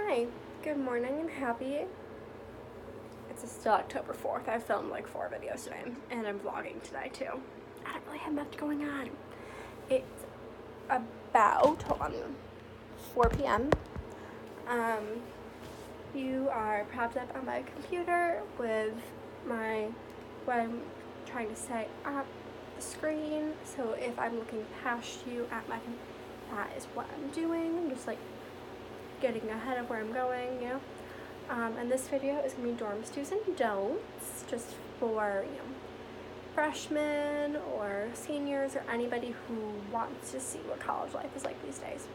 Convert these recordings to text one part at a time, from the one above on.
Hi, good morning and happy. It's still October 4th. I filmed like 4 videos today and I'm vlogging today too. I don't really have much going on. It's about, hold on, 4 p.m. You are propped up on my computer with what I'm trying to say at the screen. So if I'm looking past you at that is what I'm doing. I'm just like getting ahead of where I'm going, you know. And this video is going to be dorms do's and don'ts, just for, freshmen or seniors or anybody who wants to see what college life is like these days.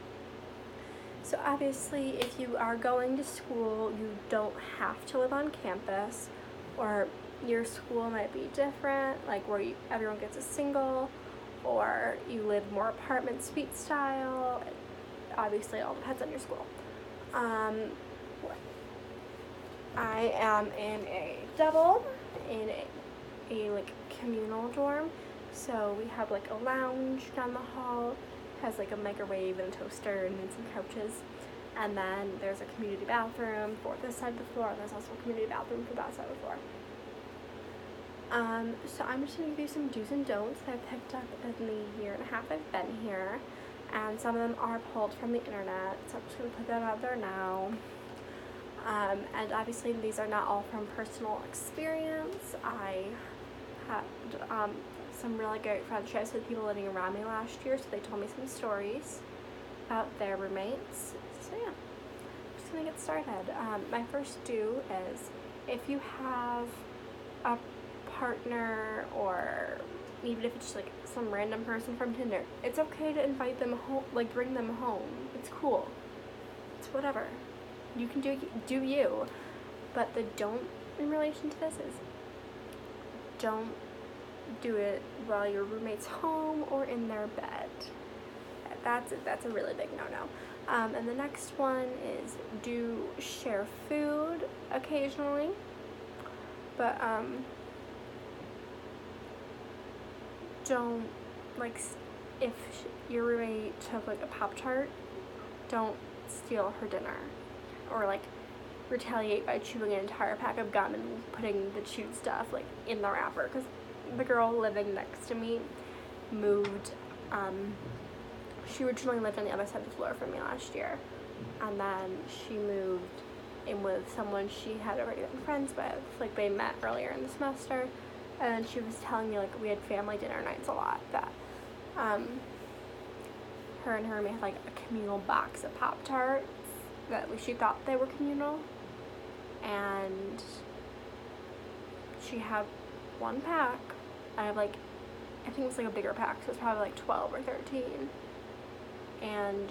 So obviously, if you are going to school, you don't have to live on campus, or your school might be different, like where everyone gets a single, or you live more apartment suite style. Obviously, it all depends on your school. I am in a double, in a like communal dorm. So we have like a lounge down the hall, has like a microwave and a toaster and some couches. And then there's a community bathroom for this side of the floor, and there's also a community bathroom for that side of the floor. So I'm just going to give you some do's and don'ts that I've picked up in the year and a half I've been here. And some of them are pulled from the internet, so I'm just going to put them out there now. And obviously these are not all from personal experience. I had some really great friendships with people living around me last year, so they told me some stories about their roommates. So yeah, I'm just gonna get started. My first do is, if you have a partner, or even if it's just like some random person from Tinder, it's okay to invite them home, like bring them home. It's cool. It's whatever. You can do you, but the don't in relation to this is, don't do it while your roommate's home or in their bed. That's a really big no-no. And the next one is, do share food occasionally, but don't, like, if your roommate took like a Pop-Tart, don't steal her dinner, or like retaliate by chewing an entire pack of gum and putting the chewed stuff like in the wrapper. Because the girl living next to me moved, she originally lived on the other side of the floor from me last year, and then she moved in with someone she had already been friends with. Like, they met earlier in the semester, and she was telling me, like, we had family dinner nights a lot, that her and her roommate had like a communal box of Pop-Tarts that she thought they were communal, and she had one pack out of like, I think it was like a bigger pack, so it was probably like 12 or 13, and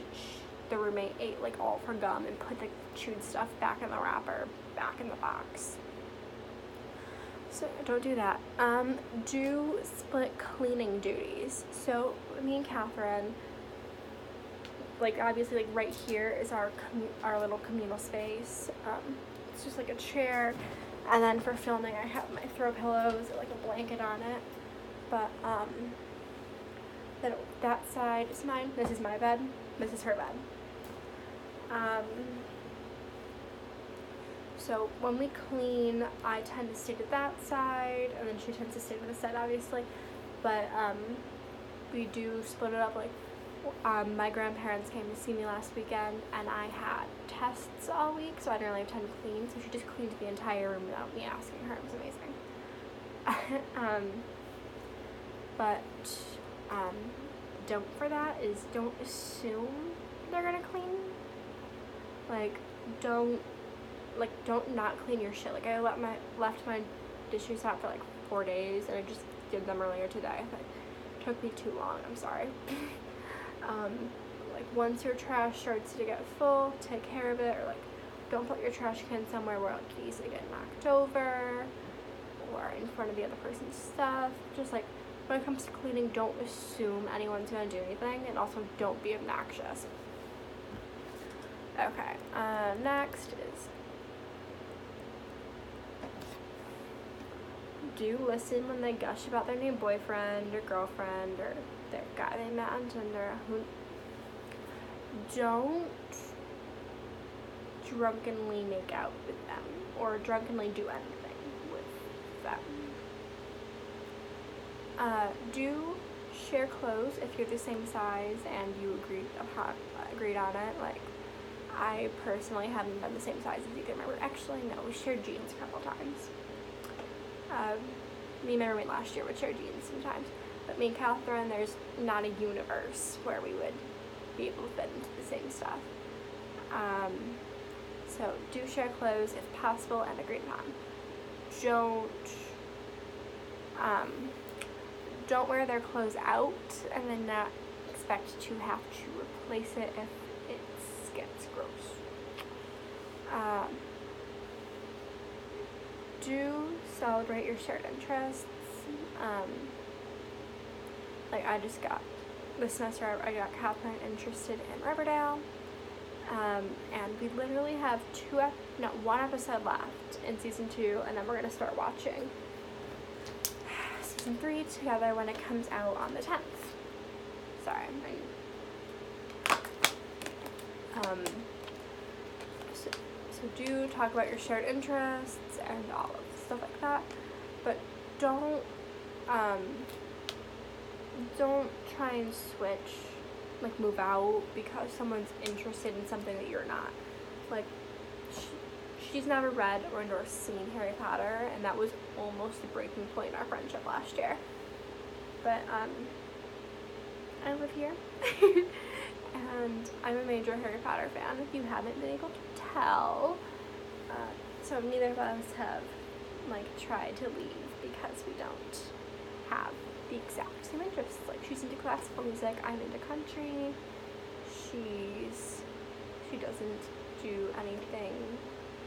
the roommate ate like all of her gum and put the chewed stuff back in the wrapper, back in the box. So don't do that. Do split cleaning duties. So me and Catherine, like, obviously, like, right here is our little communal space. It's just like a chair, and then for filming I have my throw pillows or like a blanket on it. But that side is mine. This is my bed. This is her bed. So when we clean, I tend to stay to that side, and then she tends to stay to this side, obviously. But we do split it up. Like, my grandparents came to see me last weekend, and I had tests all week, so I didn't really have time to clean, so she just cleaned the entire room without me asking her. It was amazing. But don't for that is, don't assume they're gonna clean. Like, don't not clean your shit. Like, I left my dishes out for like 4 days, and I just did them earlier today. It took me too long, I'm sorry. Like, once your trash starts to get full, take care of it, or like, don't put your trash can somewhere where like you easily get knocked over, or in front of the other person's stuff. Just like, when it comes to cleaning, don't assume anyone's gonna do anything, and also don't be obnoxious. Okay, next is, do listen when they gush about their new boyfriend or girlfriend or their guy they met on Tinder. Don't drunkenly make out with them or drunkenly do anything with them. Do share clothes if you're the same size and you agreed on it. Like, I personally haven't been the same size as either member. Actually, no, we shared jeans a couple times. Me and my roommate last year would share jeans sometimes. But me and Catherine, there's not a universe where we would be able to fit into the same stuff. So do share clothes if possible and agreed upon. Don't wear their clothes out and then not expect to have to replace it if it gets gross. Do celebrate your shared interests. Like this semester I got Catherine interested in Riverdale, and we literally have one episode left in season 2, and then we're gonna start watching season 3 together when it comes out on the 10th. Sorry. So do talk about your shared interests and all of stuff like that, but don't try and switch, like move out because someone's interested in something that you're not. Like, she's never read or seen Harry Potter, and that was almost the breaking point in our friendship last year. But I live here, and I'm a major Harry Potter fan, if you haven't been able to tell. So neither of us have tried to leave because we don't have the exact same interests. Like, she's into classical music, I'm into country. She doesn't do anything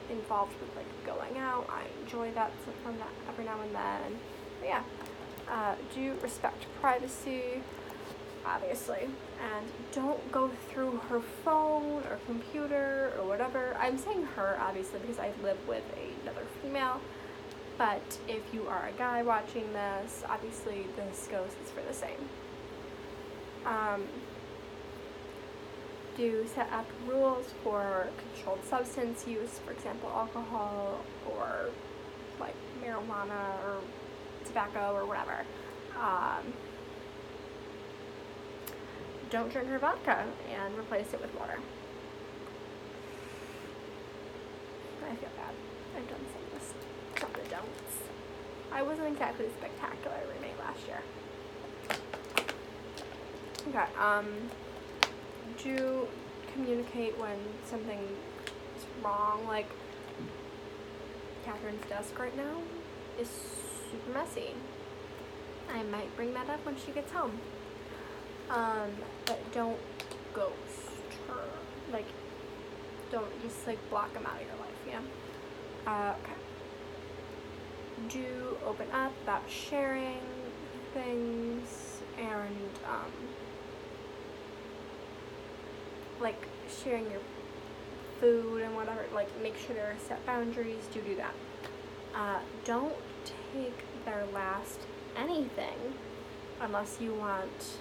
involved with going out. I enjoy that from that every now and then. But yeah, do respect privacy, obviously, and don't go through her phone or computer or whatever. I'm saying her obviously because I live with another female, but if you are a guy watching this, obviously this goes for the same. Do set up rules for controlled substance use, for example alcohol or marijuana or tobacco or whatever. Don't drink her vodka and replace it with water. I feel bad. I've done some of the don'ts. I wasn't exactly a spectacular roommate last year. Okay, do communicate when something is wrong. Like, Catherine's desk right now is super messy. I might bring that up when she gets home. But don't ghost her. Don't just block them out of your life, you know? Okay. Do open up about sharing things and, sharing your food and whatever. Make sure there are set boundaries. Do that. Don't take their last anything unless you want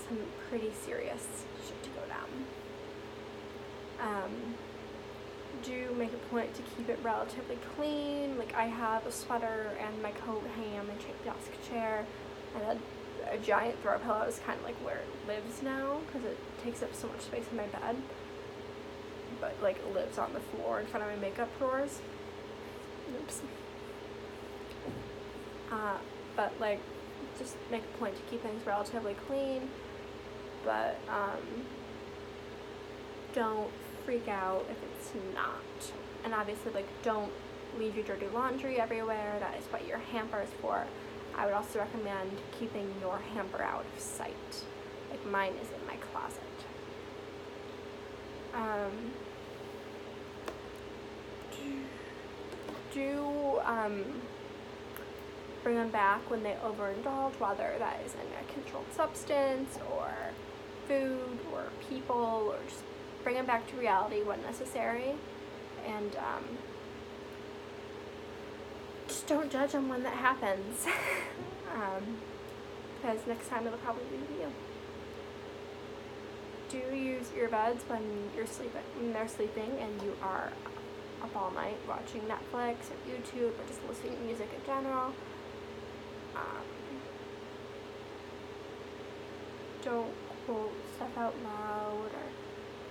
some pretty serious shit to go down. Do make a point to keep it relatively clean. I have a sweater and my coat hanging on my desk chair, and a giant throw pillow is kind of where it lives now because it takes up so much space in my bed, but it lives on the floor in front of my makeup drawers. Oops. But just make a point to keep things relatively clean, but don't freak out if it's not. And obviously don't leave your dirty laundry everywhere. That is what your hamper is for. I would also recommend keeping your hamper out of sight. Mine is in my closet. Bring them back when they overindulge, whether that is in a controlled substance or food or people, or just bring them back to reality when necessary, and just don't judge them when that happens, because next time it'll probably be you. do use earbuds when they're sleeping and you are up all night watching Netflix or YouTube or just listening to music in general. Don't quote stuff out loud or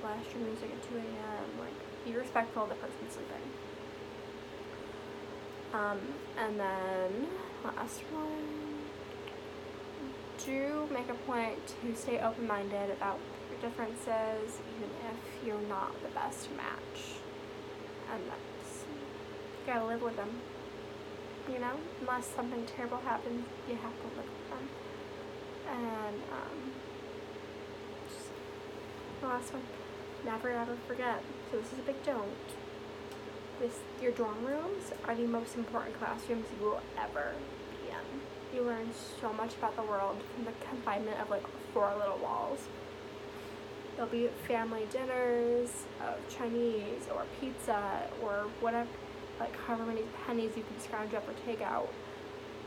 blast your music at 2 a.m. Like, be respectful of the person sleeping. And then last one, do make a point to stay open-minded about your differences, even if you're not the best match. And that's, you gotta live with them, you know? Unless something terrible happens, you have to live with them. And, just the last one, never ever forget. So this is a big don't. Your dorm rooms are the most important classrooms you will ever be in. You learn so much about the world from the confinement of like 4 little walls. There'll be family dinners of Chinese or pizza or whatever, like however many pennies you can scrounge up or take out,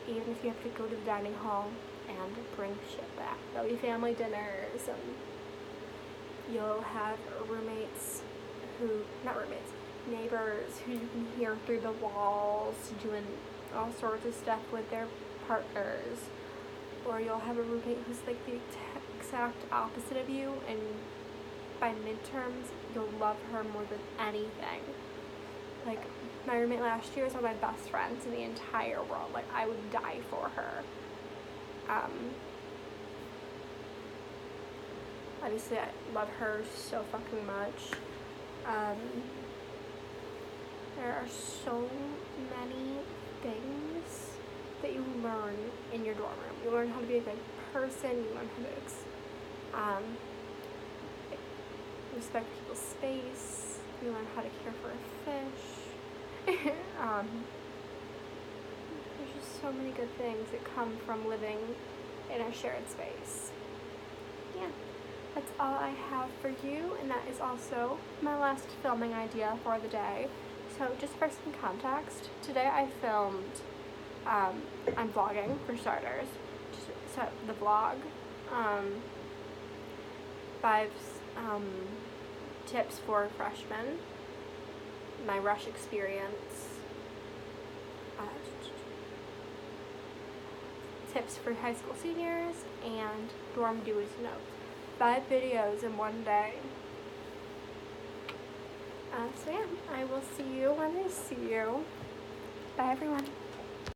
even if you have to go to the dining hall and bring shit back. There'll be family dinners, and you'll have neighbors who you can hear through the walls doing all sorts of stuff with their partners. Or you'll have a roommate who's like the exact opposite of you, and by midterms you'll love her more than anything. Like, my roommate last year was one of my best friends in the entire world. Like, I would die for her. Obviously I love her so fucking much. There are so many things that you learn in your dorm room. You learn how to be a good person, you learn how to respect people's space, you learn how to care for a fish. There's just so many good things that come from living in a shared space. Yeah, that's all I have for you, and that is also my last filming idea for the day. So just for some context, today I filmed, I'm vlogging for starters, so the vlog, 5 tips for freshmen, my rush experience, tips for high school seniors, and dorm do's and notes. 5 videos in one day. So yeah, I will see you when I see you. Bye everyone.